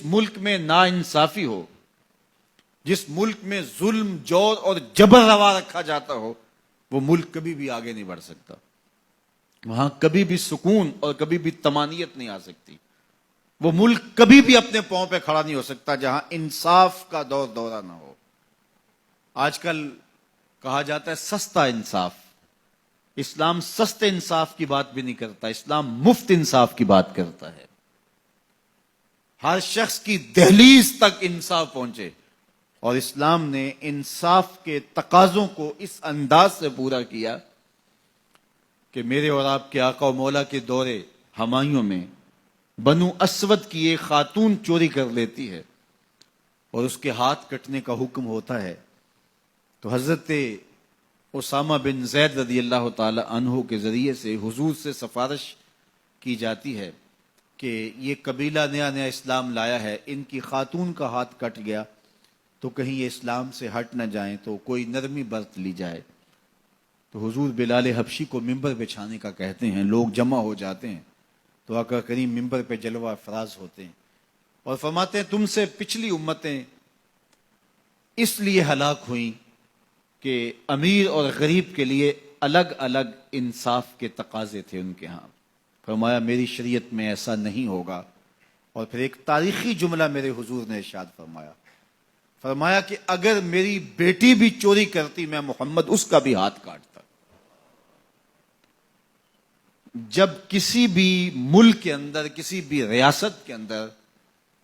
ملک میں ناانصافی ہو، جس ملک میں ظلم، جور اور جبر روا رکھا جاتا ہو، وہ ملک کبھی بھی آگے نہیں بڑھ سکتا. وہاں کبھی بھی سکون اور کبھی بھی طمانینت نہیں آ سکتی. وہ ملک کبھی بھی اپنے پاؤں پہ کھڑا نہیں ہو سکتا جہاں انصاف کا دور دورہ نہ ہو. آج کل کہا جاتا ہے سستا انصاف. اسلام سستے انصاف کی بات بھی نہیں کرتا، اسلام مفت انصاف کی بات کرتا ہے. ہر شخص کی دہلیز تک انصاف پہنچے، اور اسلام نے انصاف کے تقاضوں کو اس انداز سے پورا کیا کہ میرے اور آپ کے آقا و مولا کے دور ہمایوں میں بنو اسود کی ایک خاتون چوری کر لیتی ہے اور اس کے ہاتھ کٹنے کا حکم ہوتا ہے، تو حضرت اسامہ بن زید رضی اللہ تعالی عنہ کے ذریعے سے حضور سے سفارش کی جاتی ہے کہ یہ قبیلہ نیا نیا اسلام لایا ہے، ان کی خاتون کا ہاتھ کٹ گیا تو کہیں یہ اسلام سے ہٹ نہ جائیں، تو کوئی نرمی برت لی جائے. تو حضور بلال حبشی کو ممبر بچھانے کا کہتے ہیں. لوگ جمع ہو جاتے ہیں تو آقا کریم ممبر پہ جلوہ افراز ہوتے ہیں اور فرماتے ہیں تم سے پچھلی امتیں اس لیے ہلاک ہوئیں کہ امیر اور غریب کے لیے الگ الگ انصاف کے تقاضے تھے ان کے ہاں. فرمایا میری شریعت میں ایسا نہیں ہوگا. اور پھر ایک تاریخی جملہ میرے حضور نے ارشاد فرمایا کہ اگر میری بیٹی بھی چوری کرتی میں محمد اس کا بھی ہاتھ کاٹتا. جب کسی بھی ملک کے اندر، کسی بھی ریاست کے اندر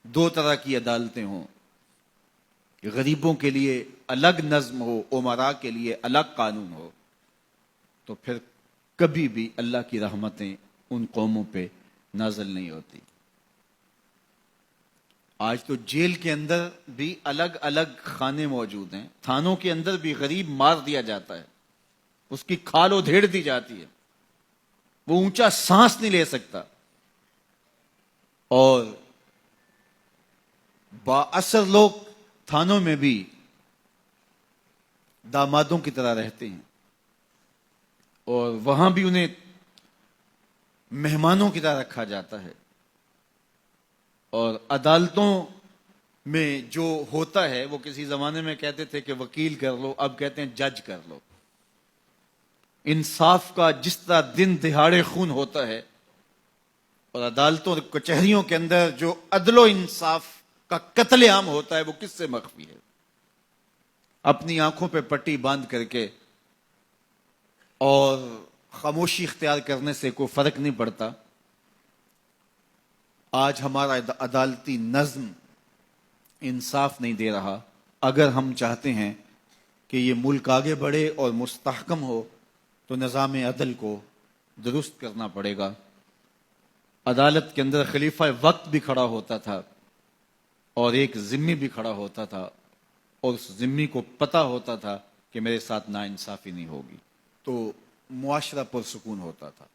دو طرح کی عدالتیں ہوں، غریبوں کے لیے الگ نظم ہو، امراء کے لیے الگ قانون ہو، تو پھر کبھی بھی اللہ کی رحمتیں ان قوموں پہ نازل نہیں ہوتی. آج تو جیل کے اندر بھی الگ الگ خانے موجود ہیں، تھانوں کے اندر بھی غریب مار دیا جاتا ہے، اس کی کھال ادھیڑ دی جاتی ہے، وہ اونچا سانس نہیں لے سکتا، اور با اثر لوگ تھانوں میں بھی دامادوں کی طرح رہتے ہیں، اور وہاں بھی انہیں مہمانوں کی طرح رکھا جاتا ہے. اور عدالتوں میں جو ہوتا ہے وہ کسی زمانے میں کہتے تھے کہ وکیل کر لو، اب کہتے ہیں جج کر لو. انصاف کا جس طرح دن دہاڑے خون ہوتا ہے، اور عدالتوں اور کچہریوں کے اندر جو عدل و انصاف کا قتل عام ہوتا ہے وہ کس سے مخفی ہے؟ اپنی آنکھوں پہ پٹی باندھ کر کے اور خاموشی اختیار کرنے سے کوئی فرق نہیں پڑتا. آج ہمارا عدالتی نظم انصاف نہیں دے رہا. اگر ہم چاہتے ہیں کہ یہ ملک آگے بڑھے اور مستحکم ہو تو نظام عدل کو درست کرنا پڑے گا. عدالت کے اندر خلیفہ وقت بھی کھڑا ہوتا تھا اور ایک ذمی بھی کھڑا ہوتا تھا، اور اس ذمی کو پتا ہوتا تھا کہ میرے ساتھ ناانصافی نہیں ہوگی، تو معاشرہ پرسکون ہوتا تھا.